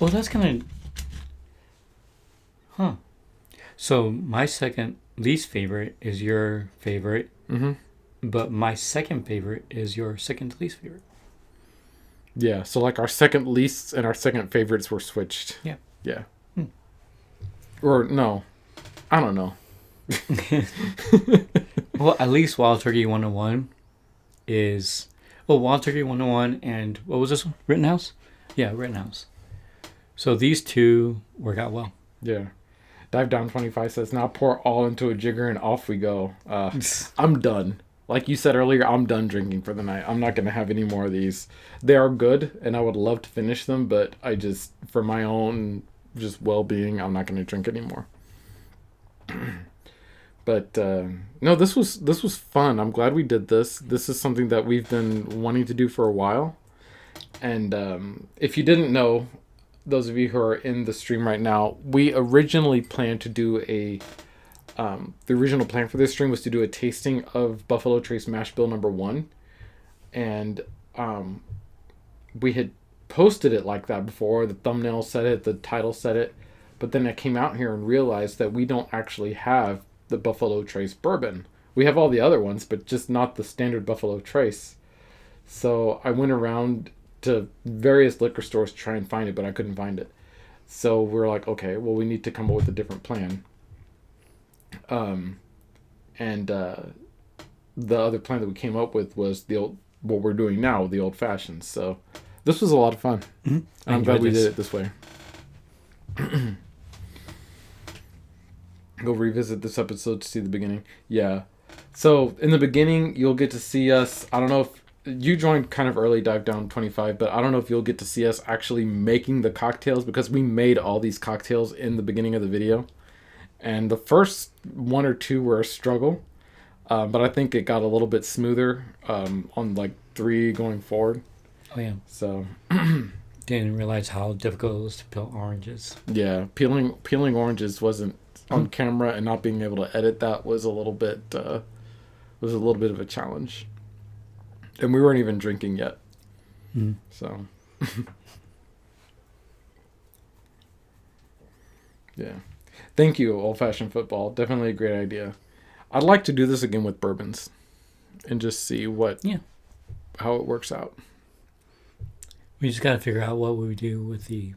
Well, that's kind of... Huh. So my second least favorite is your favorite, but my second favorite is your second least favorite. yeah, so like our second least and our second favorites were switched. Yeah. Yeah. Or no. I don't know. Well, at least Wild Turkey 101 is... Well, Wild Turkey 101 and... What was this one? Rittenhouse? Yeah, Rittenhouse. So these two work out well. Yeah. Dive Down 25 says, now pour all into a jigger and off we go. I'm done. Like you said earlier, I'm done drinking for the night. I'm not going to have any more of these. They are good, and I would love to finish them, but I just, for my own just well-being, I'm not going to drink anymore. But no, this was fun. I'm glad we did this. This is something that we've been wanting to do for a while. And if you didn't know, those of you who are in the stream right now, we originally planned to do the original plan for this stream was to do a tasting of Buffalo Trace Mash Bill number 1. And we had posted it like that before. The thumbnail said it, the title said it. But then I came out here and realized that we don't actually have the Buffalo Trace bourbon. We have all the other ones, but just not the standard Buffalo Trace. So I went around to various liquor stores to try and find it, but I couldn't find it. So we're like, okay, well, we need to come up with a different plan. The other plan that we came up with was what we're doing now, the old fashions. So this was a lot of fun. And I'm glad we did it this way. Go revisit this episode to see the beginning. Yeah. So in the beginning, you'll get to see us. I don't know if you joined kind of early, Dive Down 25, but I don't know if you'll get to see us actually making the cocktails, because we made all these cocktails in the beginning of the video. And the first 1 or 2 were a struggle, but I think it got a little bit smoother on like 3 going forward. Oh, yeah. So didn't realize how difficult it was to peel oranges. yeah, peeling oranges wasn't on camera, and not being able to edit that was a little bit of a challenge. And we weren't even drinking yet. So yeah. Thank you, Old Fashioned Football. Definitely a great idea. I'd like to do this again with bourbons and just see how it works out. We just got to figure out what we do with the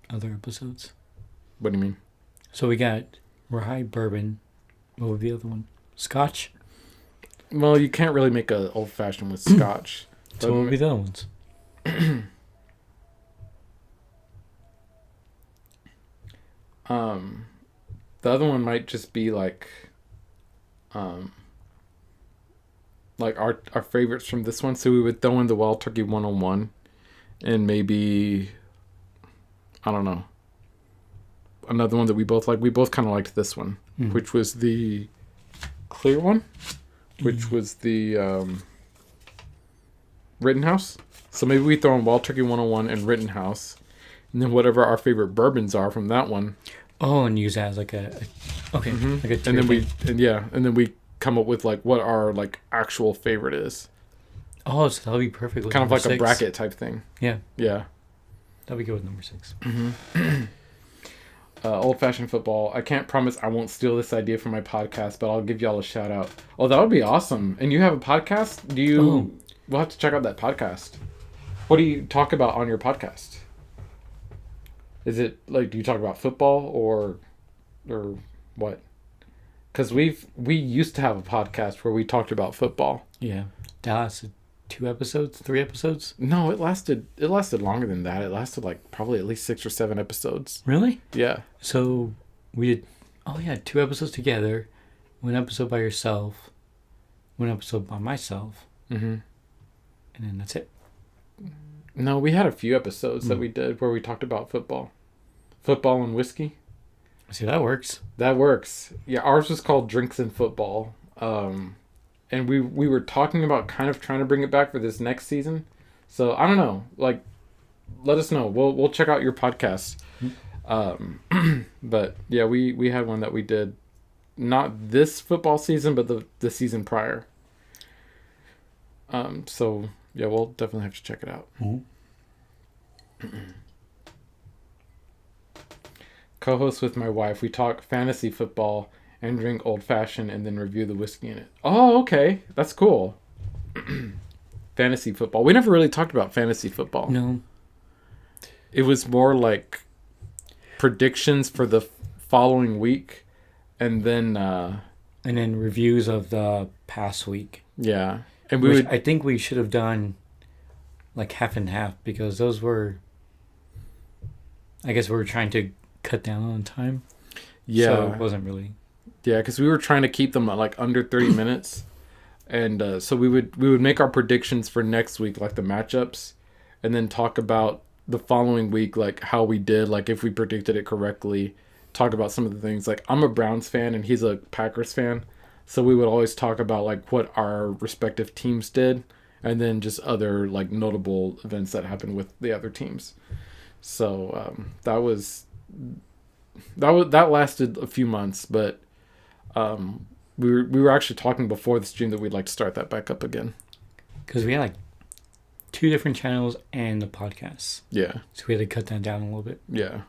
other episodes. What do you mean? So we got rye, bourbon. What would be the other one? Scotch? Well, you can't really make an old fashioned with scotch. So what would be the other ones? The other one might just be like our favorites from this one. So we would throw in the Wild Turkey 101 and maybe, I don't know, another one that we both like. We both kind of liked this one, which was the clear one, which was the Rittenhouse. So maybe we throw in Wild Turkey 101 and Rittenhouse, and then whatever our favorite bourbons are from that one. Oh, and use that as like like a tier and then we come up with like what our like actual favorite is. Oh, so that'll be perfect. With kind of like 6. a bracket type thing. Yeah. Yeah. That'll be good with number 6. Old Fashioned Football. I can't promise I won't steal this idea from my podcast, but I'll give y'all a shout out. Oh, that would be awesome. And you have a podcast? We'll have to check out that podcast. What do you talk about on your podcast? Is it like, do you talk about football or what? Because we used to have a podcast where we talked about football. Yeah. That lasted 2 episodes, 3 episodes? No, it lasted longer than that. It lasted like probably at least 6 or 7 episodes. Really? Yeah. So we did 2 episodes together, 1 episode by yourself, 1 episode by myself, and then that's it. No, we had a few episodes that we did where we talked about football and whiskey. See, that works. That works. Yeah, ours was called Drinks and Football. And we were talking about kind of trying to bring it back for this next season. So I don't know. Like, let us know. We'll check out your podcast. But yeah, we had one that we did not this football season, but the season prior. So yeah, we'll definitely have to check it out. Co-host with my wife. We talk fantasy football and drink old fashioned and then review the whiskey in it. Oh, okay. That's cool. Fantasy football. We never really talked about fantasy football. No. It was more like predictions for the following week and then reviews of the past week. Yeah. And I think we should have done like half and half, because those were, I guess we were trying to cut down on time. Yeah. So it wasn't really. Yeah, because we were trying to keep them at like under 30 minutes. And so we would make our predictions for next week, like the matchups, and then talk about the following week, like how we did, like if we predicted it correctly, talk about some of the things. Like I'm a Browns fan and he's a Packers fan. So we would always talk about like what our respective teams did, and then just other like notable events that happened with the other teams. So that lasted a few months, but we were actually talking before the stream that we'd like to start that back up again. Because we had like 2 different channels and the podcasts. Yeah. So we had to cut that down a little bit. Yeah.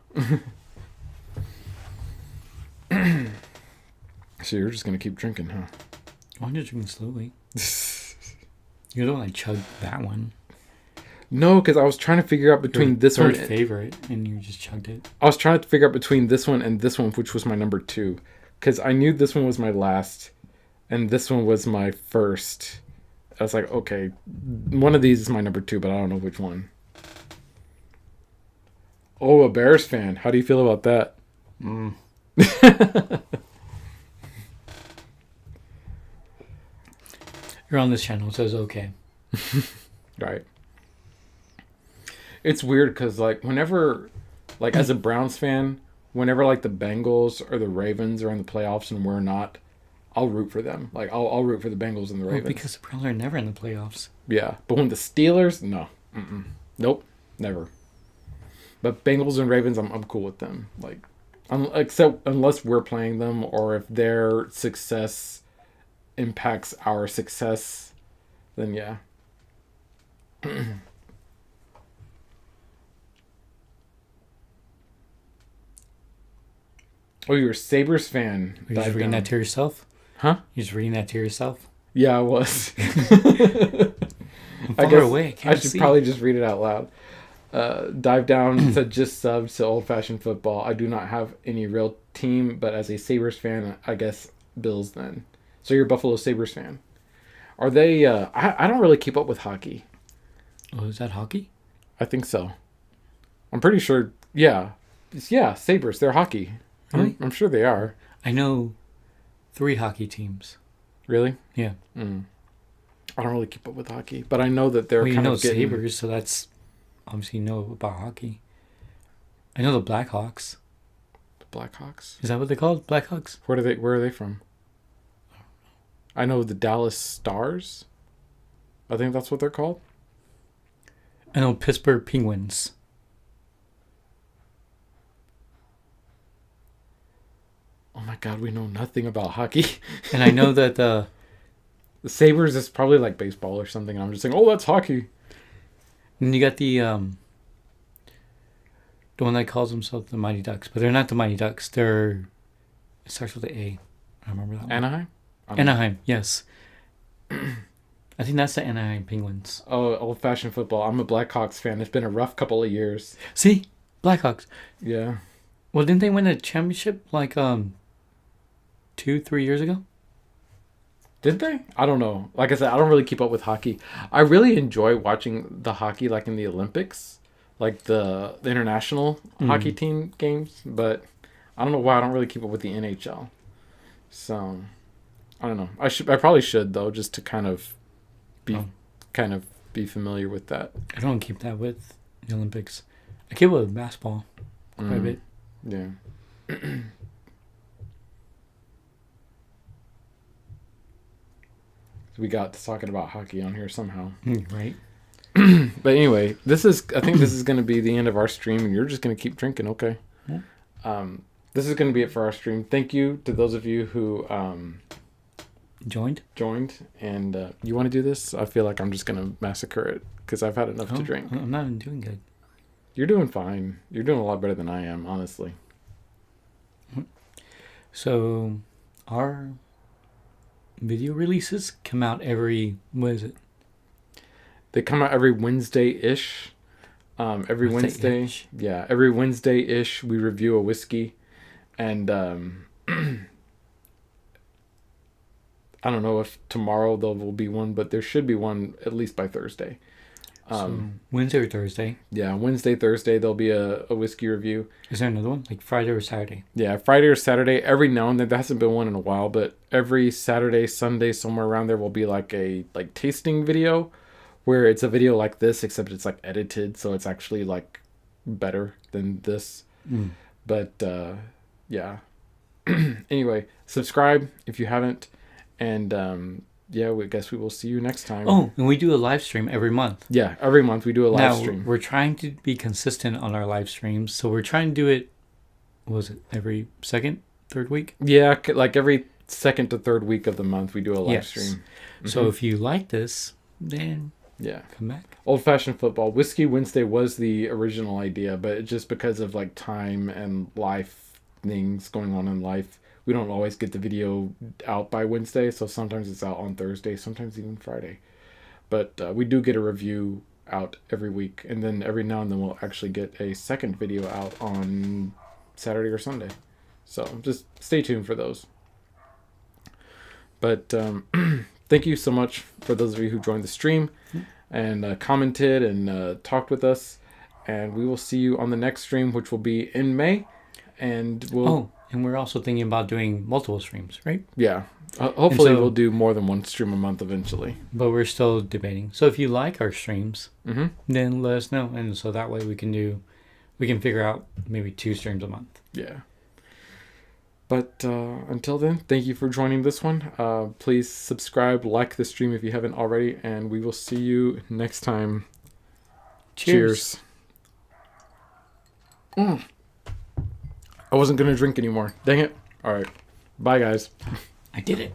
So you're just gonna keep drinking, huh? I'm just drinking slowly. You don't like chug that one. No, because I was trying to figure out between Your this third one. favorite, and you just chugged it. I was trying to figure out between this one and this one, which was my number 2, because I knew this one was my last, and this one was my first. I was like, okay, one of these is my number 2, but I don't know which one. Oh, a Bears fan. How do you feel about that? You're on this channel, so it's okay. Right. It's weird because, like, whenever, like, as a Browns fan, whenever, like, the Bengals or the Ravens are in the playoffs and we're not, I'll root for them. Like, I'll root for the Bengals and the Ravens. Well, because the Browns are never in the playoffs. Yeah. But when the Steelers, no. Nope. Never. But Bengals and Ravens, I'm cool with them. Like, except unless we're playing them, or if their success impacts our success, then yeah. Oh, you're a Sabres fan. Are you just reading that to yourself? Huh? You're just reading that to yourself? Yeah, I was. I guess away. I should probably just read it out loud. Dive down to just subs to old fashioned football. I do not have any real team, but as a Sabres fan, I guess Bills then. So you're a Buffalo Sabres fan. Are they, I don't really keep up with hockey. Oh, is that hockey? I think so. I'm pretty sure, yeah. Yeah, Sabres, they're hockey. Really? I'm sure they are. I know 3 hockey teams. Really? Yeah. I don't really keep up with hockey, but I know that they're Well, kind you know of getting... Sabres, so that's obviously you know about hockey. I know the Blackhawks. The Blackhawks? Is that what they're called? Blackhawks? Where are they from? I know the Dallas Stars. I think that's what they're called. I know Pittsburgh Penguins. Oh my god, we know nothing about hockey. And I know that The Sabres is probably like baseball or something. And I'm just saying, oh, that's hockey. and you got the one that calls themselves the Mighty Ducks, but they're not the Mighty Ducks. It starts with the A. I remember that one. Anaheim? Anaheim, yes. I think that's the Anaheim Penguins. Oh, old-fashioned football. I'm a Blackhawks fan. It's been a rough couple of years. See? Blackhawks. Yeah. Well, didn't they win a championship like 2-3 years ago? Did they? I don't know. Like I said, I don't really keep up with hockey. I really enjoy watching the hockey like in the Olympics, like the international hockey team games, but I don't know why I don't really keep up with the NHL. So, I don't know. I probably should though, just to kind of be familiar with that. I don't keep that with the Olympics. I keep with basketball quite a bit. Yeah. We got to talking about hockey on here somehow. Right. But anyway, I think this is going to be the end of our stream, and you're just going to keep drinking, okay? Yeah. This is going to be it for our stream. Thank you to those of you who Joined. And you want to do this? I feel like I'm just going to massacre it because I've had enough to drink. I'm not even doing good. You're doing fine. You're doing a lot better than I am, honestly. So, our video releases come out every, what is it? They come out every Wednesday-ish. Every Wednesday. Wednesday-ish? Yeah, every Wednesday-ish we review a whiskey. And I don't know if tomorrow there will be one, but there should be one at least by Thursday. So Wednesday or Thursday. Yeah, Wednesday, Thursday, there'll be a whiskey review. Is there another one? Like Friday or Saturday? Yeah, Friday or Saturday. Every now and then, there hasn't been one in a while, but every Saturday, Sunday, somewhere around there will be like a tasting video where it's a video like this, except it's like edited, so it's actually like better than this. But yeah. Anyway, subscribe if you haven't, and yeah, I guess we will see you next time. Oh, and we do a live stream every month. Yeah, every month we do a live Now, stream. we're trying to be consistent on our live streams, so we're trying to do it, what was it, every second, third week? Yeah, like every second to third week of the month we do a live stream. So if you like this, then yeah, come back. Old Fashioned Football. Whiskey Wednesday was the original idea, but just because of like time and life things going on in life, we don't always get the video out by Wednesday, so sometimes it's out on Thursday, sometimes even Friday. But we do get a review out every week, and then every now and then we'll actually get a second video out on Saturday or Sunday. So just stay tuned for those. But thank you so much for those of you who joined the stream and commented and talked with us. And we will see you on the next stream, which will be in May. And we'll... Oh, and we're also thinking about doing multiple streams, right? Yeah. Hopefully so- we'll do more than one stream a month eventually. But we're still debating. So if you like our streams, then let us know. And so that way we can figure out maybe 2 streams a month. Yeah. But until then, thank you for joining this one. Please subscribe, like the stream if you haven't already, and we will see you next time. Cheers. I wasn't going to drink anymore. Dang it. All right. Bye, guys. I did it.